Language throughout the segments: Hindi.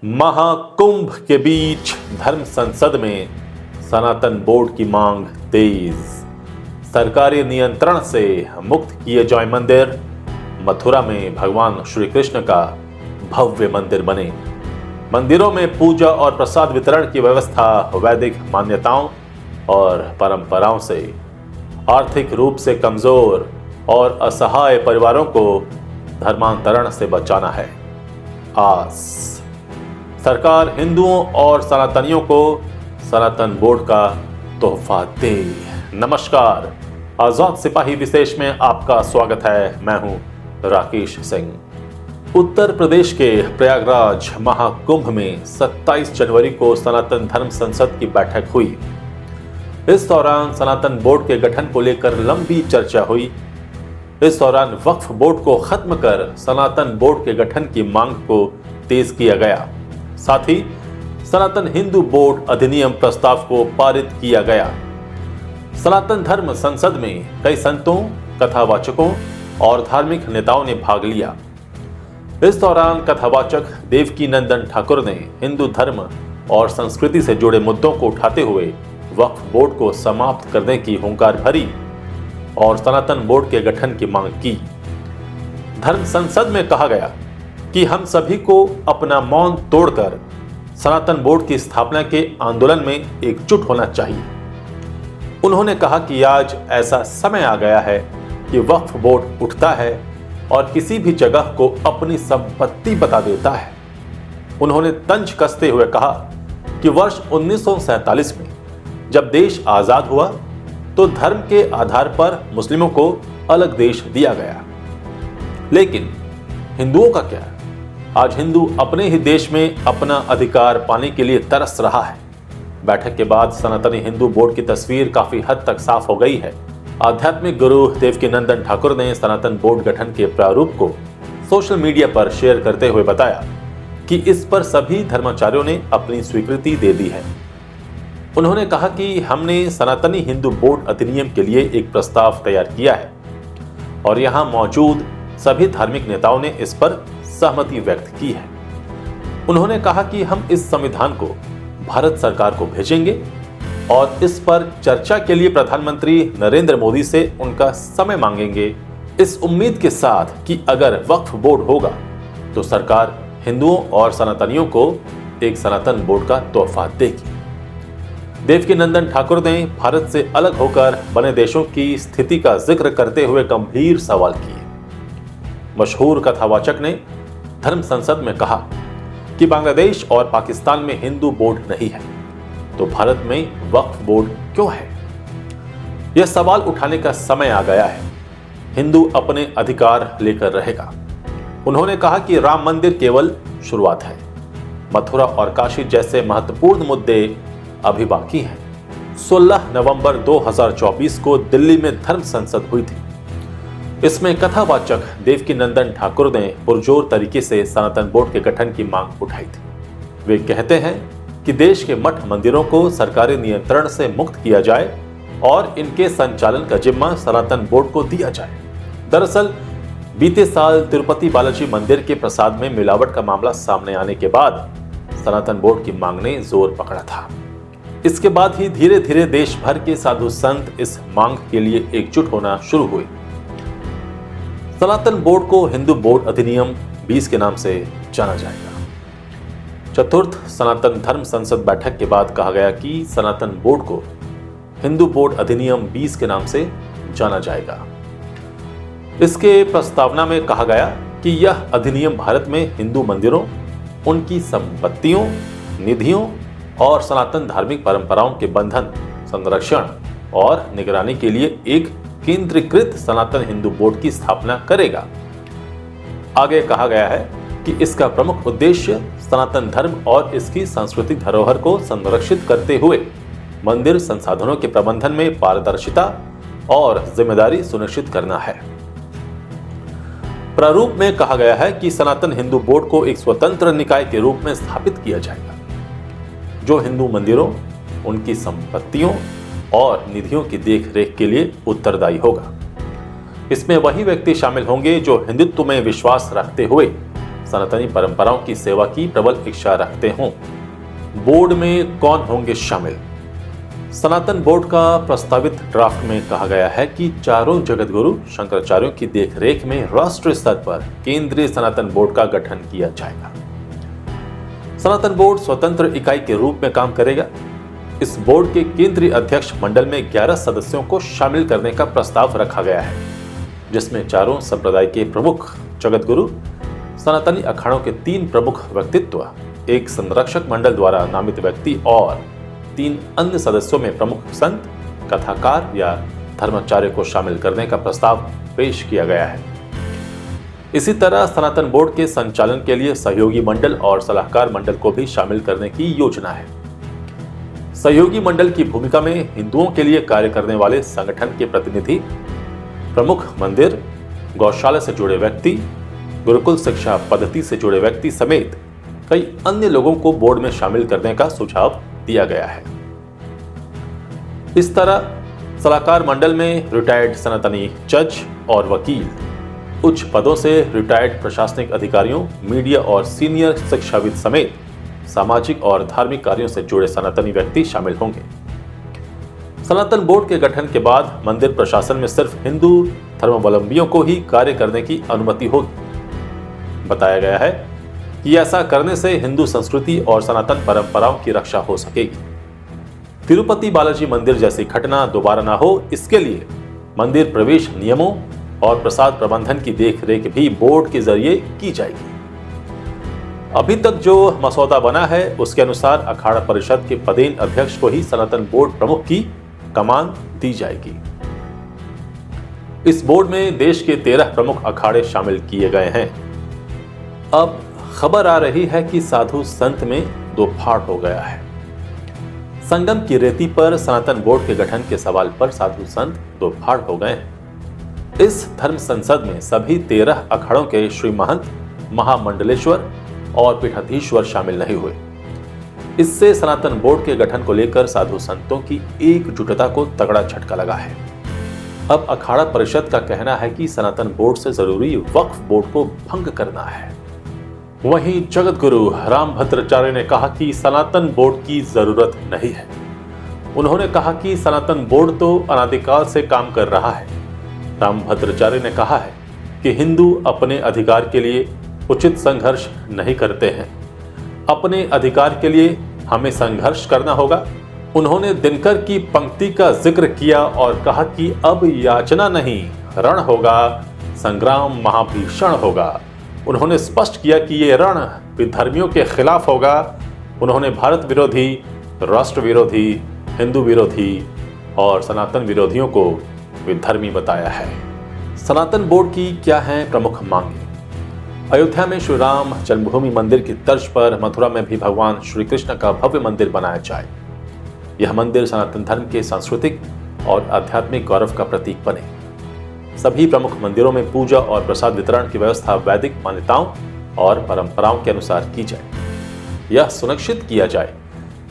महाकुंभ के बीच धर्म संसद में सनातन बोर्ड की मांग तेज। सरकारी नियंत्रण से मुक्त किए जाए मंदिर। मथुरा में भगवान श्री कृष्ण का भव्य मंदिर बने। मंदिरों में पूजा और प्रसाद वितरण की व्यवस्था वैदिक मान्यताओं और परंपराओं से। आर्थिक रूप से कमजोर और असहाय परिवारों को धर्मांतरण से बचाना है। आस सरकार हिंदुओं और सनातनियों को सनातन बोर्ड का तोहफा दे। नमस्कार, आजाद सिपाही विशेष में आपका स्वागत है। मैं हूं राकेश सिंह। उत्तर प्रदेश के प्रयागराज महाकुंभ में 27 जनवरी को सनातन धर्म संसद की बैठक हुई। इस दौरान सनातन बोर्ड के गठन को लेकर लंबी चर्चा हुई। इस दौरान वक्फ बोर्ड को खत्म कर सनातन बोर्ड के गठन की मांग को तेज किया गया। साथ ही सनातन हिंदू बोर्ड अधिनियम प्रस्ताव को पारित किया गया। सनातन धर्म संसद में कई संतों, कथावाचकों और धार्मिक नेताओं ने भाग लिया। इस दौरान कथावाचक देवकी नंदन ठाकुर ने हिंदू धर्म और संस्कृति से जुड़े मुद्दों को उठाते हुए वक्फ बोर्ड को समाप्त करने की हुंकार भरी और सनातन बोर्ड के गठन की मांग की। धर्म संसद में कहा गया कि हम सभी को अपना मौन तोड़कर सनातन बोर्ड की स्थापना के आंदोलन में एकजुट होना चाहिए। उन्होंने कहा कि आज ऐसा समय आ गया है कि वक्फ बोर्ड उठता है और किसी भी जगह को अपनी संपत्ति बता देता है। उन्होंने तंज कसते हुए कहा कि वर्ष 1947 में जब देश आजाद हुआ तो धर्म के आधार पर मुस्लिमों को अलग देश दिया गया, लेकिन हिंदुओं का क्या? आज हिंदू अपने ही देश में अपना अधिकार पाने के लिए तरस रहा है। बैठक के बाद सनातनी हिंदू बोर्ड की तस्वीर काफी हद तक साफ हो गई है। आध्यात्मिक गुरु देवकी नंदन ठाकुर ने सनातन बोर्ड गठन के प्रारूप को सोशल मीडिया पर शेयर करते हुए बताया कि इस पर सभी धर्माचार्यों ने अपनी स्वीकृति दे दी है। उन्होंने कहा कि हमने सनातनी हिंदू बोर्ड अधिनियम के लिए एक प्रस्ताव तैयार किया है और यहां मौजूद सभी धार्मिक नेताओं ने इस पर सहमति व्यक्त की है। उन्होंने कहा कि हम इस संविधान को भारत सरकार को भेजेंगे और इस पर चर्चा के लिए प्रधानमंत्री नरेंद्र मोदी से उनका समय मांगेंगे, इस उम्मीद के साथ कि अगर वक्फ बोर्ड होगा तो सरकार हिंदुओं और सनातनियों को एक सनातन बोर्ड का तोहफा देगी। देवकी नंदन ठाकुर ने भारत से अलग होकर बने देशों की स्थिति का जिक्र करते हुए गंभीर सवाल किए। मशहूर कथावाचक ने धर्म संसद में कहा कि बांग्लादेश और पाकिस्तान में हिंदू बोर्ड नहीं है तो भारत में वक्फ बोर्ड क्यों है? यह सवाल उठाने का समय आ गया है। हिंदू अपने अधिकार लेकर रहेगा। उन्होंने कहा कि राम मंदिर केवल शुरुआत है। मथुरा और काशी जैसे महत्वपूर्ण मुद्दे अभी बाकी हैं। 16 नवंबर 2024 को दिल्ली में धर्म संसद हुई थी। इसमें कथावाचक देवकी नंदन ठाकुर ने पुरजोर तरीके से सनातन बोर्ड के गठन की मांग उठाई थी। वे कहते हैं कि देश के मठ मंदिरों को सरकारी नियंत्रण से मुक्त किया जाए और इनके संचालन का जिम्मा सनातन बोर्ड को दिया जाए। दरअसल बीते साल तिरुपति बालाजी मंदिर के प्रसाद में मिलावट का मामला सामने आने के बाद सनातन बोर्ड की मांग ने जोर पकड़ा था। इसके बाद ही धीरे धीरे देश भर के साधु संत इस मांग के लिए एकजुट होना शुरू हुए। सनातन बोर्ड को हिंदू बोर्ड अधिनियम 20 के नाम से जाना जाएगा। चतुर्थ सनातन धर्म संसद बैठक के बाद कहा गया कि सनातन बोर्ड को हिंदू बोर्ड अधिनियम 20 के नाम से जाना जाएगा। इसके प्रस्तावना में कहा गया कि यह अधिनियम भारत में हिंदू मंदिरों, उनकी संपत्तियों, निधियों और सनातन धार्मिक परंपराओं के बंधन, संरक्षण और निगरानी के लिए एक केंद्रीकृत सनातन हिंदू बोर्ड की स्थापना करेगा। आगे कहा गया है कि इसका प्रमुख उद्देश्य सनातन धर्म और इसकी सांस्कृतिक धरोहर को संरक्षित करते हुए मंदिर संसाधनों के प्रबंधन में पारदर्शिता और जिम्मेदारी सुनिश्चित करना है। प्रारूप में कहा गया है कि सनातन हिंदू बोर्ड को एक स्वतंत्र निकाय के रूप में स्थापित किया जाएगा जो हिंदू मंदिरों, उनकी संपत्तियों और निधियों की देखरेख के लिए उत्तरदायी होगा। इसमें वही व्यक्ति शामिल होंगे जो हिंदुत्व में विश्वास रखते हुए सनातनी परंपराओं की सेवा की प्रबल इच्छा रखते हों। बोर्ड में कौन होंगे शामिल? सनातन बोर्ड का प्रस्तावित ड्राफ्ट में कहा गया है कि चारों जगतगुरु शंकराचार्यों की देखरेख में राष्ट्रीय स्तर पर केंद्रीय सनातन बोर्ड का गठन किया जाएगा। सनातन बोर्ड स्वतंत्र इकाई के रूप में काम करेगा। इस बोर्ड के केंद्रीय अध्यक्ष मंडल में 11 सदस्यों को शामिल करने का प्रस्ताव रखा गया है, जिसमें चारों संप्रदाय के प्रमुख जगतगुरु, सनातनी अखाड़ों के 3 प्रमुख व्यक्तित्व, एक संरक्षक मंडल द्वारा नामित व्यक्ति और 3 अन्य सदस्यों में प्रमुख संत, कथाकार या धर्माचार्य को शामिल करने का प्रस्ताव पेश किया गया है। इसी तरह सनातन बोर्ड के संचालन के लिए सहयोगी मंडल और सलाहकार मंडल को भी शामिल करने की योजना है। सहयोगी मंडल की भूमिका में हिंदुओं के लिए कार्य करने वाले संगठन के प्रतिनिधि, प्रमुख मंदिर, गौशाला से जुड़े व्यक्ति, गुरुकुल शिक्षा पद्धति से जुड़े व्यक्ति समेत कई अन्य लोगों को बोर्ड में शामिल करने का सुझाव दिया गया है। इस तरह सलाहकार मंडल में रिटायर्ड सनातनी जज और वकील, उच्च पदों से रिटायर्ड प्रशासनिक अधिकारियों, मीडिया और सीनियर शिक्षाविद समेत सामाजिक और धार्मिक कार्यों से जुड़े सनातनी व्यक्ति शामिल होंगे। सनातन बोर्ड के गठन के बाद मंदिर प्रशासन में सिर्फ हिंदू धर्मावलंबियों को ही कार्य करने की अनुमति होगी। बताया गया है कि ऐसा करने से हिंदू संस्कृति और सनातन परंपराओं की रक्षा हो सकेगी। तिरुपति बालाजी मंदिर जैसी घटना दोबारा ना हो, इसके लिए मंदिर प्रवेश नियमों और प्रसाद प्रबंधन की देखरेख भी बोर्ड के जरिए की जाएगी। अभी तक जो मसौदा बना है उसके अनुसार अखाड़ा परिषद के पदेन अध्यक्ष को ही सनातन बोर्ड प्रमुख की कमान दी जाएगी। इस बोर्ड में देश के 13 प्रमुख अखाड़े शामिल किए गए हैं। अब खबर आ रही है कि साधु संत में 2 फाड़ हो गया है। संगम की रेती पर सनातन बोर्ड के गठन के सवाल पर साधु संत 2 फाड़ हो गए हैं। इस धर्म संसद में सभी 13 अखाड़ों के श्री महंत, महामंडलेश्वर और पीठाधीश्वर शामिल नहीं हुए। इससे सनातन बोर्ड के गठन को लेकर साधु संतों की एकजुटता को तगड़ा झटका लगा है। अब अखाड़ा परिषद का कहना है कि सनातन बोर्ड से जरूरी वक्फ बोर्ड को भंग करना है। वहीं जगतगुरु रामभद्राचार्य ने कहा कि सनातन बोर्ड की जरूरत नहीं है। उन्होंने कहा कि सनातन बोर्ड तो अनादिकाल से काम कर रहा है। रामभद्राचार्य ने कहा है कि हिंदू अपने अधिकार के लिए उचित संघर्ष नहीं करते हैं। अपने अधिकार के लिए हमें संघर्ष करना होगा। उन्होंने दिनकर की पंक्ति का जिक्र किया और कहा कि अब याचना नहीं, रण होगा, संग्राम महाभीषण होगा। उन्होंने स्पष्ट किया कि ये रण विधर्मियों के खिलाफ होगा। उन्होंने भारत विरोधी, राष्ट्र विरोधी, हिंदू विरोधी और सनातन विरोधियों को विधर्मी बताया है। सनातन बोर्ड की क्या हैं प्रमुख मांगे? अयोध्या में श्री राम जन्मभूमि मंदिर की तर्ज पर मथुरा में भी भगवान श्री कृष्ण का भव्य मंदिर बनाया जाए। यह मंदिर सनातन धर्म के सांस्कृतिक और आध्यात्मिक गौरव का प्रतीक बने। सभी प्रमुख मंदिरों में पूजा और प्रसाद वितरण की व्यवस्था वैदिक मान्यताओं और परंपराओं के अनुसार की जाए। यह सुनिश्चित किया जाए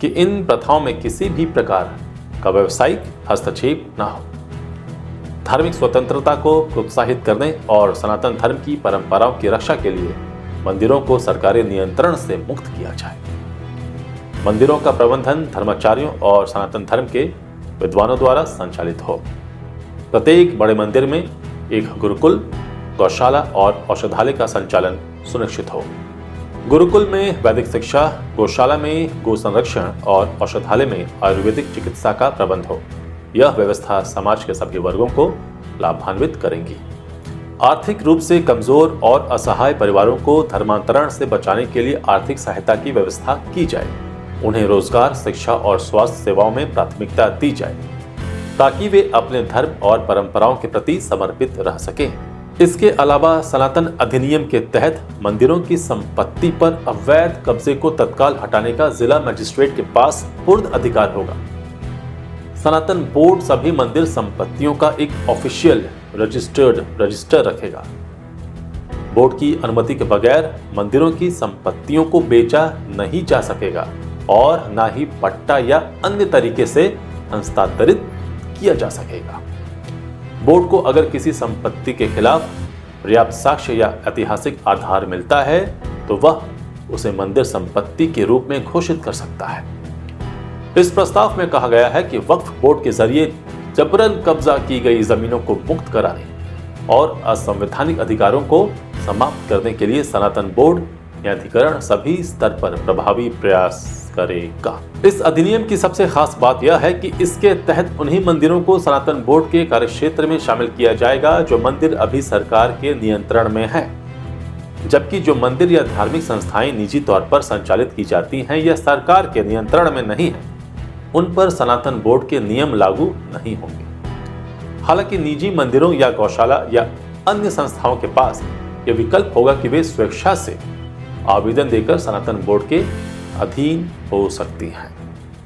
कि इन प्रथाओं में किसी भी प्रकार का व्यावसायिक हस्तक्षेप न हो। धार्मिक स्वतंत्रता को प्रोत्साहित करने और सनातन धर्म की परंपराओं की रक्षा के लिए मंदिरों को सरकारी नियंत्रण से मुक्त किया जाए। मंदिरों का प्रबंधन धर्माचार्यों और सनातन धर्म के विद्वानों द्वारा संचालित हो। प्रत्येक बड़े मंदिर में एक गुरुकुल, गौशाला और औषधालय का संचालन सुनिश्चित हो। गुरुकुल में वैदिक शिक्षा, गौशाला में गो संरक्षण और औषधालय में आयुर्वेदिक चिकित्सा का प्रबंध हो। यह व्यवस्था समाज के सभी वर्गों को लाभान्वित करेंगी। आर्थिक रूप से कमजोर और असहाय परिवारों को धर्मांतरण से बचाने के लिए आर्थिक सहायता की व्यवस्था की जाए। उन्हें रोजगार, शिक्षा और स्वास्थ्य सेवाओं में प्राथमिकता दी जाए ताकि वे अपने धर्म और परंपराओं के प्रति समर्पित रह सकें। इसके अलावा सनातन अधिनियम के तहत मंदिरों की संपत्ति पर अवैध कब्जे को तत्काल हटाने का जिला मजिस्ट्रेट के पास पूर्ण अधिकार होगा। सनातन बोर्ड सभी मंदिर संपत्तियों का एक ऑफिशियल रजिस्टर रखेगा। बोर्ड की अनुमति के बगैर मंदिरों की संपत्तियों को बेचा नहीं जा सकेगा और न ही पट्टा या अन्य तरीके से हस्तांतरित किया जा सकेगा। बोर्ड को अगर किसी संपत्ति के खिलाफ पर्याप्त साक्ष्य या ऐतिहासिक आधार मिलता है तो वह उसे मंदिर संपत्ति के रूप में घोषित कर सकता है। इस प्रस्ताव में कहा गया है कि वक्फ बोर्ड के जरिए जबरन कब्जा की गई जमीनों को मुक्त कराने और असंवैधानिक अधिकारों को समाप्त करने के लिए सनातन बोर्ड या अधिकरण सभी स्तर पर प्रभावी प्रयास करेगा। इस अधिनियम की सबसे खास बात यह है कि इसके तहत उन्हीं मंदिरों को सनातन बोर्ड के कार्यक्षेत्र में शामिल किया जाएगा जो मंदिर अभी सरकार के नियंत्रण में है, जबकि जो मंदिर या धार्मिक संस्थाएं निजी तौर पर संचालित की जाती हैं या सरकार के नियंत्रण में नहीं है, उन पर सनातन बोर्ड के नियम लागू नहीं होंगे। हालांकि निजी मंदिरों या गौशाला या अन्य संस्थाओं के पास यह विकल्प होगा कि वे स्वेच्छा से आवेदन देकर सनातन बोर्ड के अधीन हो सकती हैं।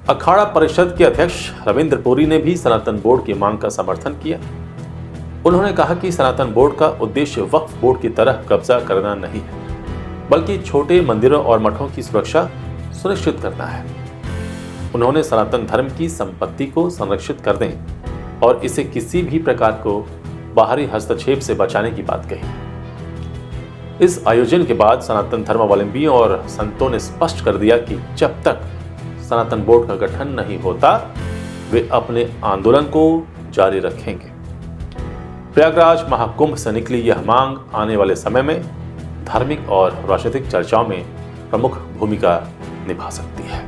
अखाड़ा परिषद के अध्यक्ष रविंद्र पुरी ने भी सनातन बोर्ड की मांग का समर्थन किया। उन्होंने कहा कि सनातन बोर्ड का उद्देश्य वक्फ बोर्ड की तरह कब्जा करना नहीं है, बल्कि छोटे मंदिरों और मठों की सुरक्षा सुनिश्चित करना है। उन्होंने सनातन धर्म की संपत्ति को संरक्षित करने और इसे किसी भी प्रकार को बाहरी हस्तक्षेप से बचाने की बात कही। इस आयोजन के बाद सनातन धर्मावलंबियों और संतों ने स्पष्ट कर दिया कि जब तक सनातन बोर्ड का गठन नहीं होता, वे अपने आंदोलन को जारी रखेंगे। प्रयागराज महाकुंभ से निकली यह मांग आने वाले समय में धार्मिक और राजनीतिक चर्चाओं में प्रमुख भूमिका निभा सकती है।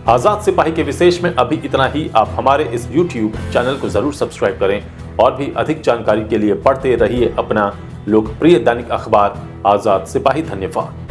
आजाद सिपाही के विशेष में अभी इतना ही। आप हमारे इस YouTube चैनल को जरूर सब्सक्राइब करें और भी अधिक जानकारी के लिए पढ़ते रहिए अपना लोकप्रिय दैनिक अखबार आजाद सिपाही। धन्यवाद।